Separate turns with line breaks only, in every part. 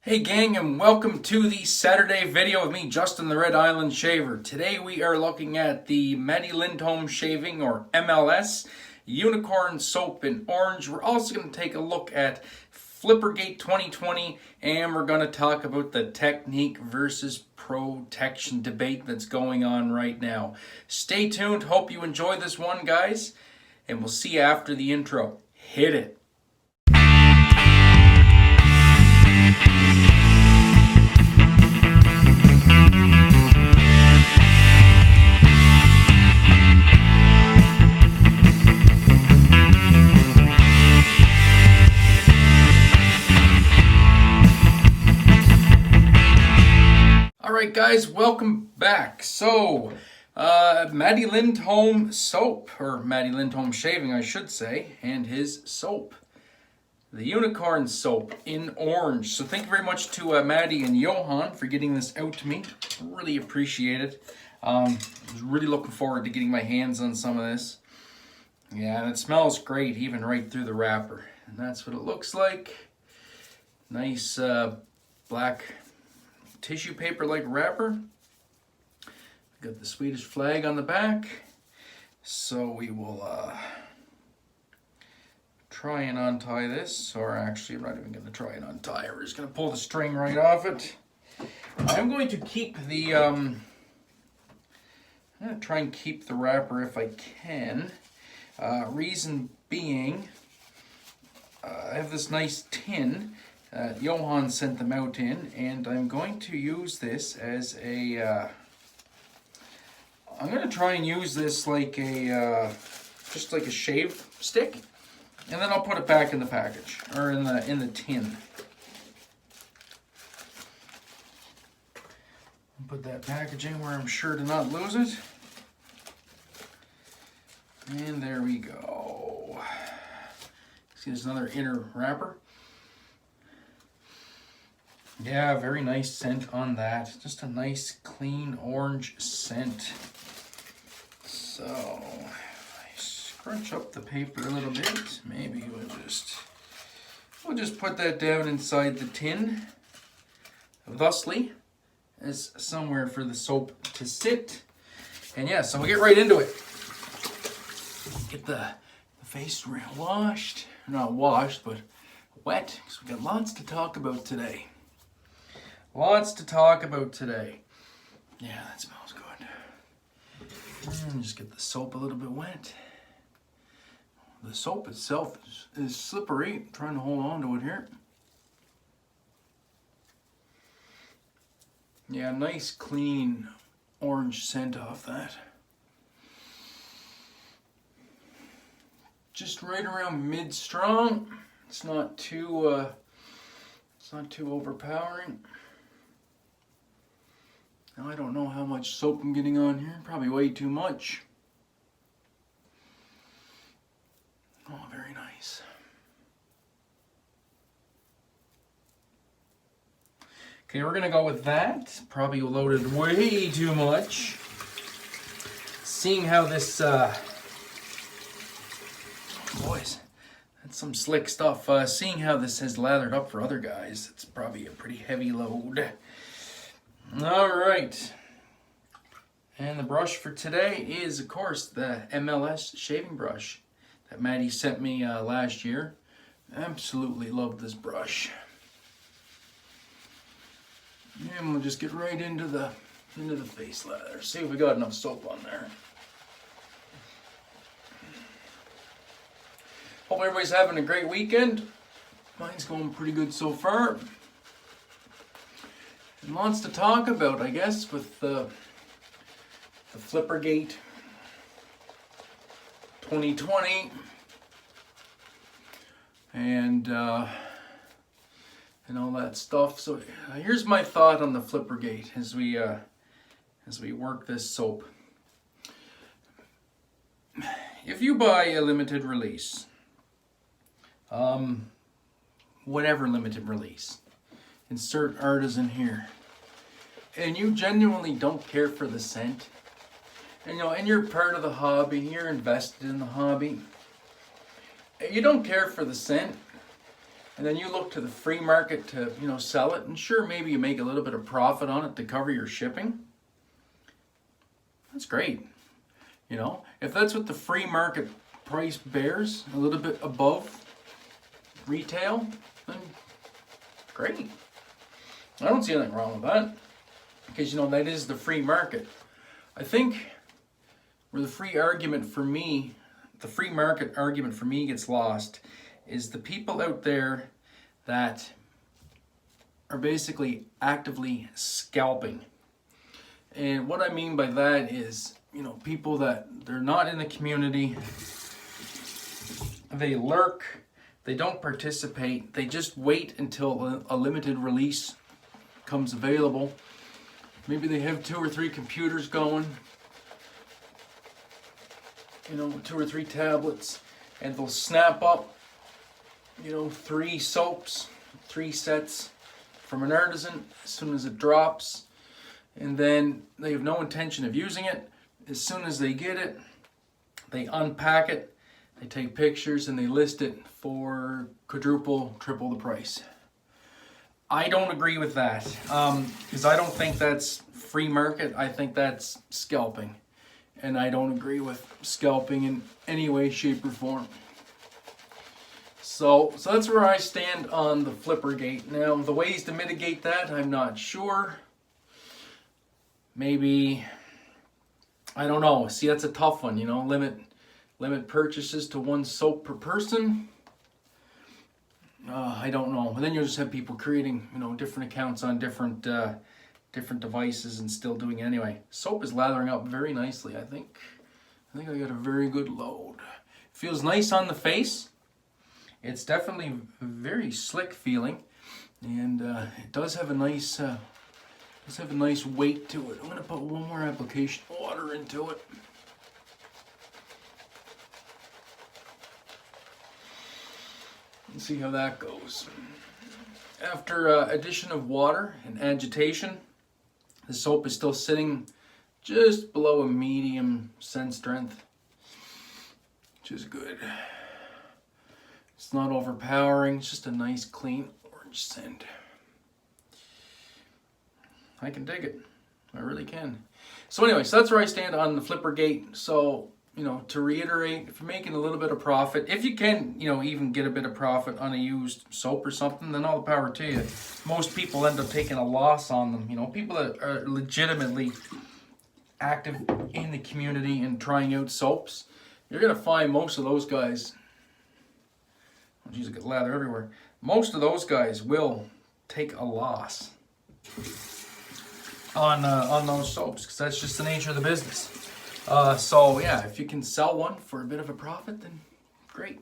Hey gang, and welcome to the Saturday video of me, Justin the Red Island Shaver. Today we are looking at the Matti Lindholm Shaving, or MLS, Unicorn Soap in Orange. We're also going to take a look at FlipperGate 2020, and we're going to talk about the technique versus protection debate that's going on right now. Stay tuned, hope you enjoy this one, guys, and we'll see you after the intro. Hit it. Alright guys, welcome back. So, Matti Lindholm soap, or Matti Lindholm shaving I should say, and his soap. The Unicorn soap in orange. So thank you very much to Matti and Johan for getting this out to me. Really appreciate it. I was really looking forward to getting my hands on some of this. Yeah, and it smells great even right through the wrapper. And that's what it looks like. Nice black tissue paper like wrapper. Got the Swedish flag on the back. So we will try and untie this, or actually I'm not even going to try and untie. We're just going to pull the string right off it. I'm going to keep the I'm going to try and keep the wrapper if I can. Reason being, I have this nice tin Johan sent them out in, and I'm going to use this as a I'm going to try and use this like a just like a shave stick, and then I'll put it back in the package, or in the tin. Put that packaging where I'm sure to not lose it. And there we go. See, there's another inner wrapper. Yeah, very nice scent on that. Just a nice clean orange scent. So, if I scrunch up the paper a little bit, maybe we'll just put that down inside the tin, thusly, as somewhere for the soap to sit. And yeah, so we'll get right into it. Get the face washed. Not washed, but wet, because we got lots to talk about today. Lots to talk about today. Yeah, that smells good. And just get the soap a little bit wet. The soap itself is slippery. I'm trying to hold on to it here. Yeah, nice clean orange scent off that. Just right around mid-strong. It's not too overpowering. Now, I don't know how much soap I'm getting on here. Probably way too much. Oh, very nice. Okay, we're gonna go with that. Probably loaded way too much. Seeing how this, boys, that's some slick stuff. Seeing how this has lathered up for other guys, it's probably a pretty heavy load. All right, and the brush for today is, of course, the MLS shaving brush that Matti sent me last year. Absolutely love this brush. And we'll just get right into the face lather. See if we got enough soap on there. Hope everybody's having a great weekend. Mine's going pretty good so far. And lots to talk about, I guess, with the FlipperGate 2020 and all that stuff. So here's my thought on the FlipperGate as we work this soap. If you buy a limited release, whatever limited release, insert artisan here, and you genuinely don't care for the scent, and you're part of the hobby, you're invested in the hobby, you don't care for the scent, and then you look to the free market to, you know, sell it, and sure, maybe you make a little bit of profit on it to cover your shipping. That's great. You know, if that's what the free market price bears, a little bit above retail, then great. I don't see anything wrong with that, because, you know, that is the free market. I think where the free market argument for me gets lost is the people out there that are basically actively scalping. And what I mean by that is, you know, people that they're not in the community, they lurk, they don't participate, they just wait until a limited release comes available. Maybe they have 2 or 3 computers going, you know, 2 or 3 tablets, and they'll snap up, you know, 3 soaps, 3 sets from an artisan as soon as it drops, and then they have no intention of using it. As soon as they get it, they unpack it, they take pictures, and they list it for quadruple, triple the price. I don't agree with that, because I don't think that's free market. I think that's scalping, and I don't agree with scalping in any way, shape, or form. So that's where I stand on the FlipperGate. Now, the ways to mitigate that, I'm not sure. Maybe, I don't know. See, that's a tough one, you know. Limit purchases to 1 soap per person. I don't know. And then you'll just have people creating, you know, different accounts on different devices and still doing it anyway. Soap is lathering up very nicely, I think. I think I got a very good load. Feels nice on the face. It's definitely very slick feeling, and it does have a nice weight to it. I'm gonna put 1 more application of water into it. And see how that goes. After addition of water and agitation, the soap is still sitting just below a medium scent strength, which is good. It's not overpowering, it's just a nice clean orange scent. I can dig it. I really can. So anyway, so that's where I stand on the FlipperGate. So, you know, to reiterate, if you're making a little bit of profit, if you can, you know, even get a bit of profit on a used soap or something, then all the power to you. Most people end up taking a loss on them. You know, people that are legitimately active in the community and trying out soaps, you're going to find most of those guys, oh geez, I got lather everywhere. Most of those guys will take a loss on those soaps, because that's just the nature of the business. So yeah, if you can sell one for a bit of a profit, then great.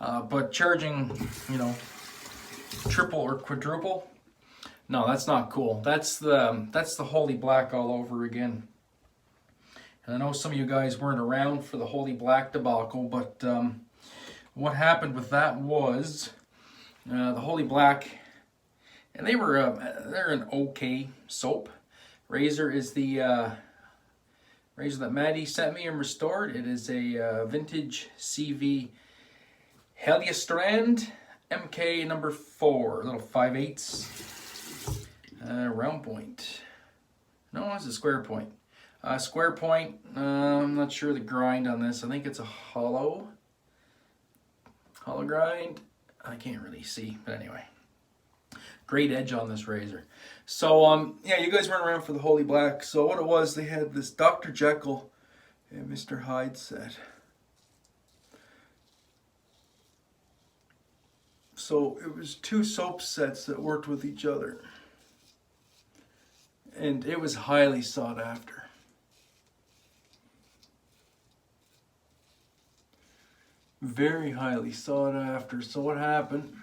But charging, you know, triple or quadruple, no, that's not cool. That's the Holy Black all over again. And I know some of you guys weren't around for the Holy Black debacle, but what happened with that was the Holy Black, and they're an okay soap. Razor is the razor that Matti sent me and restored. It is a vintage CV Hejestrand MK number 4, little 5/8 round point. No, it's a square point. Square point, I'm not sure the grind on this. I think it's a hollow grind. I can't really see, but anyway. Great edge on this razor. So, yeah, you guys weren't around for the Holy Black. So what it was, they had this Dr. Jekyll and Mr. Hyde set. So it was 2 soap sets that worked with each other. And it was highly sought after. Very highly sought after. So what happened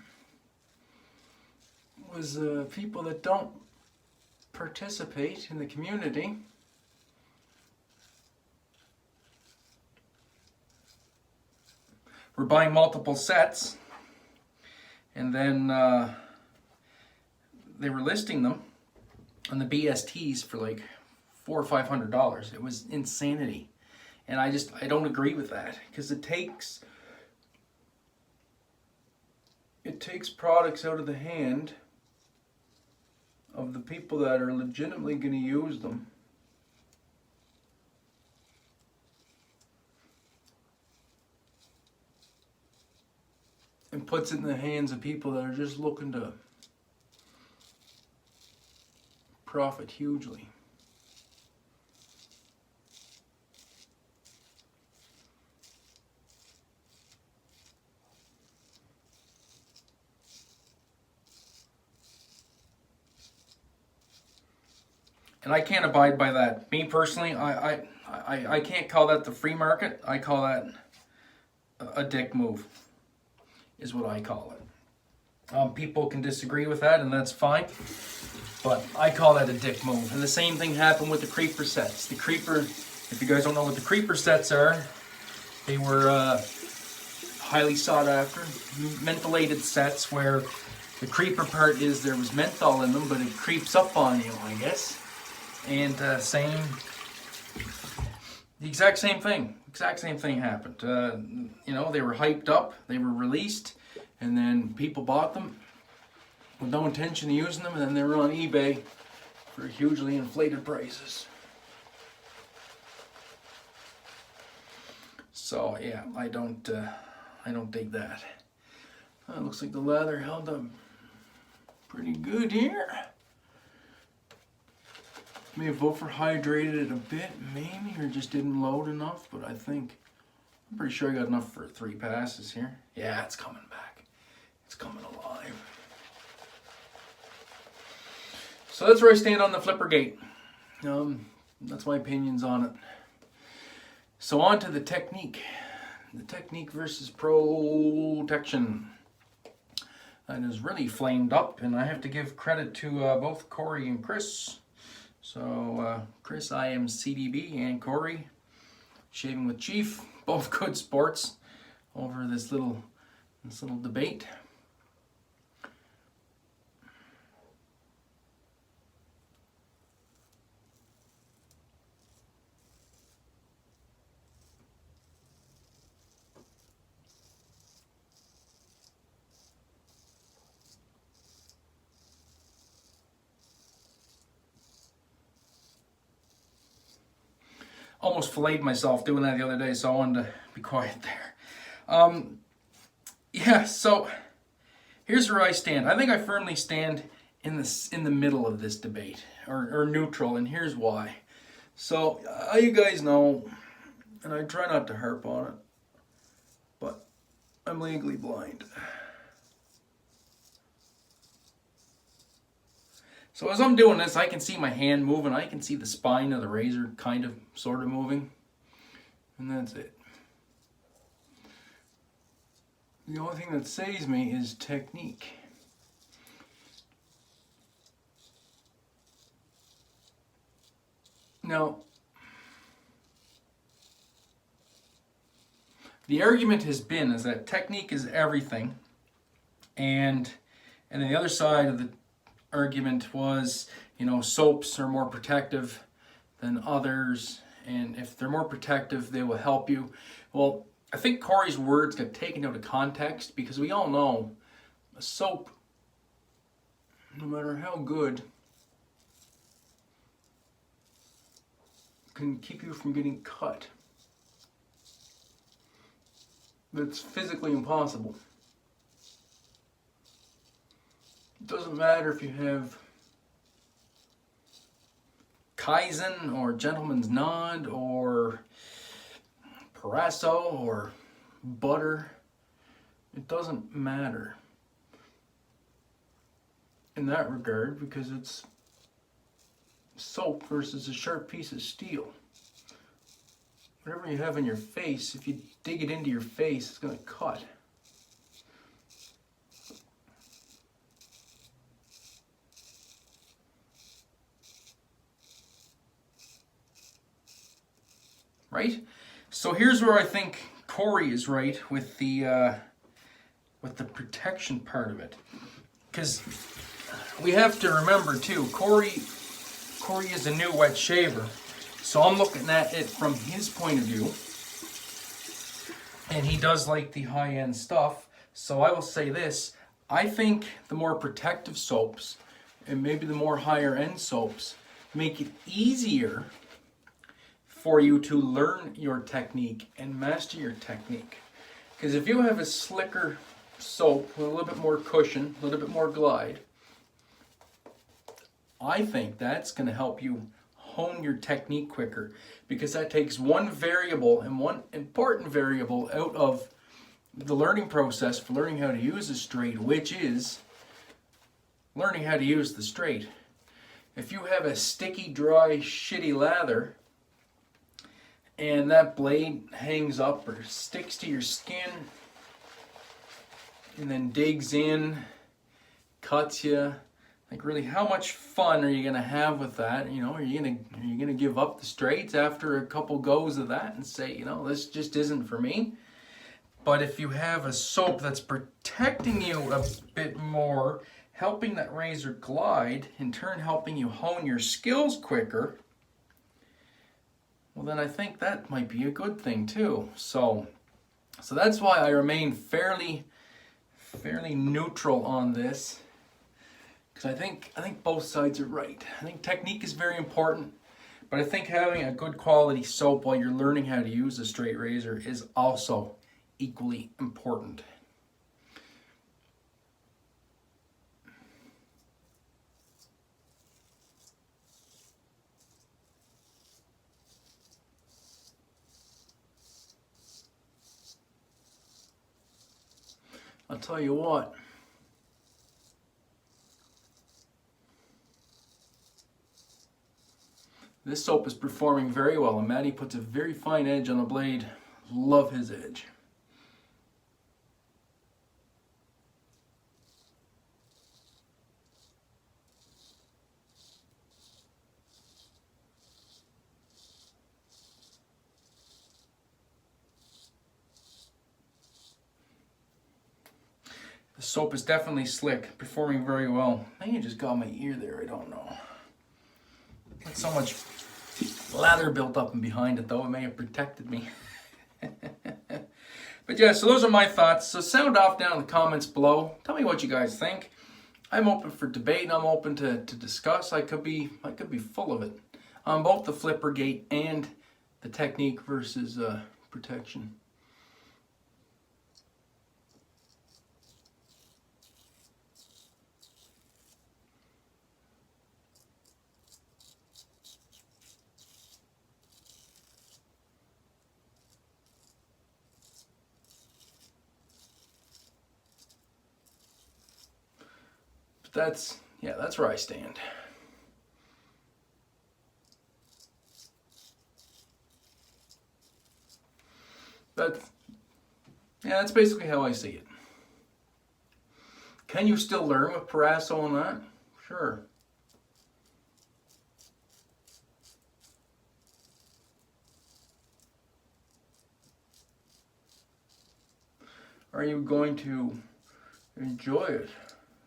was people that don't participate in the community were buying multiple sets, and then they were listing them on the BSTs for like $400 or $500. It was insanity, and I don't agree with that, because it takes, it takes products out of the hand of the people that are legitimately going to use them. And puts it in the hands of people that are just looking to profit hugely. And I can't abide by that. Me personally, I can't call that the free market. I call that a dick move, is what I call it. People can disagree with that, and that's fine. But I call that a dick move. And the same thing happened with the creeper sets. The creeper, if you guys don't know what the creeper sets are, they were highly sought after, mentholated sets where the creeper part is there was menthol in them, but it creeps up on you, I guess. And the exact same thing happened. You know, they were hyped up, they were released, and then people bought them with no intention of using them, and then they were on eBay for hugely inflated prices. So yeah, I don't dig that. It looks like the leather held up pretty good here. May have overhydrated it a bit, maybe, or just didn't load enough, but I'm pretty sure I got enough for 3 passes here. Yeah, it's coming back. It's coming alive. So that's where I stand on the FlipperGate. That's my opinions on it. So on to the technique. The technique versus protection. That is really flamed up, and I have to give credit to both Corey and Chris. So Chris, I am CDB, and Corey, Shaving with Chief, both good sports over this little debate. Almost filleted myself doing that the other day, so I wanted to be quiet there. Yeah, so here's where I stand. I think I firmly stand in the middle of this debate, or neutral, and here's why. So you guys know, and I try not to harp on it, but I'm legally blind. So as I'm doing this, I can see my hand moving. I can see the spine of the razor kind of, sort of moving. And that's it. The only thing that saves me is technique. Now, the argument has been is that technique is everything. And then the other side of the argument was, you know, soaps are more protective than others, and if they're more protective, they will help you. Well, I think Corey's words got taken out of context, because we all know a soap, no matter how good, can keep you from getting cut. That's physically impossible. It doesn't matter if you have Kaizen or Gentleman's Nod or Parasso or butter. It doesn't matter in that regard, because it's soap versus a sharp piece of steel. Whatever you have in your face, if you dig it into your face, it's going to cut. Right? So here's where I think Corey is right with the protection part of it. Because we have to remember too, Corey is a new wet shaver. So I'm looking at it from his point of view. And he does like the high-end stuff. So I will say this, I think the more protective soaps and maybe the more higher end soaps make it easier for you to learn your technique and master your technique. Because if you have a slicker soap with a little bit more cushion, a little bit more glide, I think that's going to help you hone your technique quicker, because that takes one variable, and one important variable, out of the learning process for learning how to use a straight, which is learning how to use the straight. If you have a sticky, dry, shitty lather and that blade hangs up or sticks to your skin and then digs in, cuts you, like, really, how much fun are you gonna have with that? You know, are you gonna give up the straights after a couple goes of that and say, you know, this just isn't for me? But if you have a soap that's protecting you a bit more, helping that razor glide, in turn helping you hone your skills quicker, well, then I think that might be a good thing too. So that's why I remain fairly neutral on this. Because I think both sides are right. I think technique is very important, but I think having a good quality soap while you're learning how to use a straight razor is also equally important. I'll tell you what. This soap is performing very well, and Matti puts a very fine edge on the blade. Love his edge. The soap is definitely slick, performing very well. I think it just got my ear there, I don't know. Got so much lather built up and behind it though, it may have protected me. But yeah, so those are my thoughts. So sound off down in the comments below. Tell me what you guys think. I'm open for debate and I'm open to discuss. I could be full of it on both the FlipperGate and the technique versus protection. But that's where I stand. That's basically how I see it. Can you still learn with Parasso and that? Sure. Are you going to enjoy it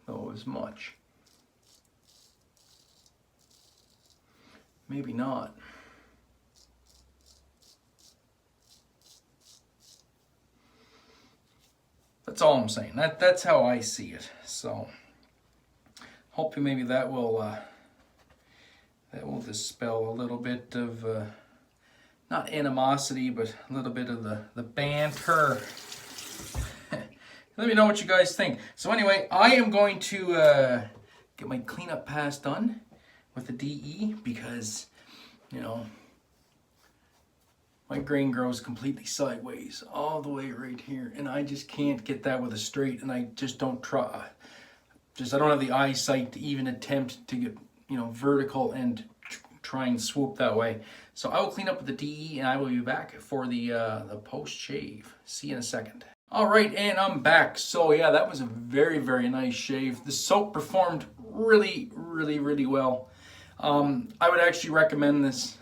though as much? Maybe not. That's all I'm saying. That's how I see it. So hopefully maybe that will dispel a little bit of not animosity, but a little bit of the banter. Let me know what you guys think. So anyway, I am going to get my cleanup pass done with the DE because, you know, my grain grows completely sideways all the way right here, and I just can't get that with a straight, and I just don't try. I don't have the eyesight to even attempt to get, you know, vertical and try and swoop that way. So I will clean up with the DE, and I will be back for the post shave. See you in a second. All right, and I'm back. So yeah, that was a very, very nice shave. The soap performed really, really, really well. I would actually recommend this.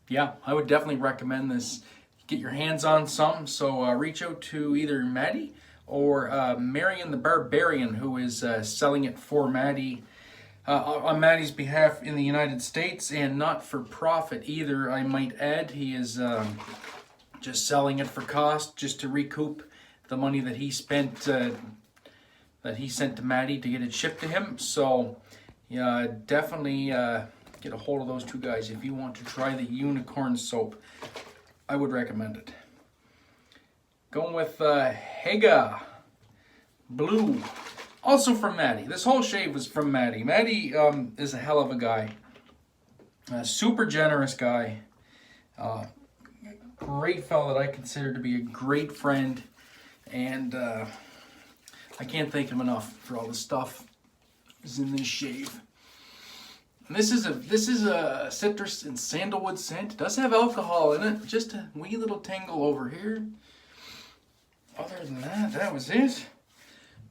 Yeah, I would definitely recommend this. Get your hands on some. So reach out to either Matti or Marion the Barbarian, who is selling it for Matti on Matti's behalf in the United States, and not for profit either, I might add. He is just selling it for cost, just to recoup the money that he spent that he sent to Matti to get it shipped to him. So yeah, definitely get a hold of those two guys if you want to try the unicorn soap. I would recommend it. Going with Hega Blue, also from Matti. This whole shave was from Matti. Matti is a hell of a guy. A super generous guy. Great fellow that I consider to be a great friend. And I can't thank him enough for all the stuff that's in this shave. And this is a citrus and sandalwood scent. It does have alcohol in it. Just a wee little tingle over here. Other than that, that was it.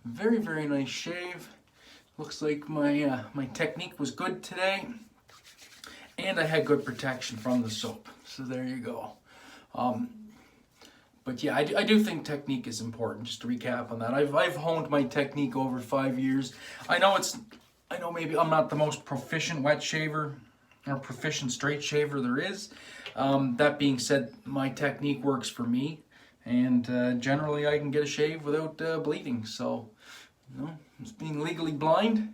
Very, very nice shave. Looks like my my technique was good today. And I had good protection from the soap. So there you go. But yeah, I do think technique is important. Just to recap on that, I've honed my technique over 5 years. I know maybe I'm not the most proficient wet shaver or proficient straight shaver there is. That being said, my technique works for me, and generally I can get a shave without bleeding. So, you know, just being legally blind,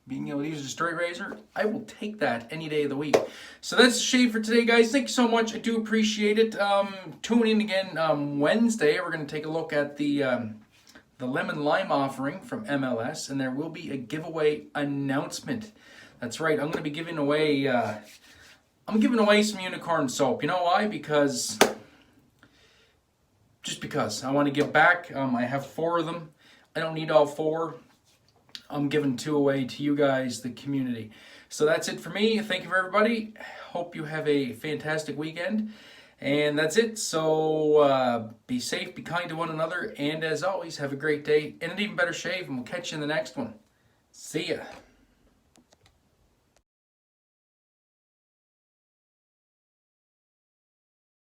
being able to use a straight razor, I will take that any day of the week. So that's the shave for today, guys. Thank you so much. I do appreciate it. Tune in again Wednesday. We're going to take a look at the lemon lime offering from MLS, and there will be a giveaway announcement. That's right. I'm going to be giving away some unicorn soap. You know why? Because I want to give back. I have 4 of them. I don't need all 4. I'm giving 2 away to you guys, the community. So that's it for me. Thank you for everybody. Hope you have a fantastic weekend. And that's it. So be safe, be kind to one another, and as always, have a great day and an even better shave, and we'll catch you in the next one. See ya.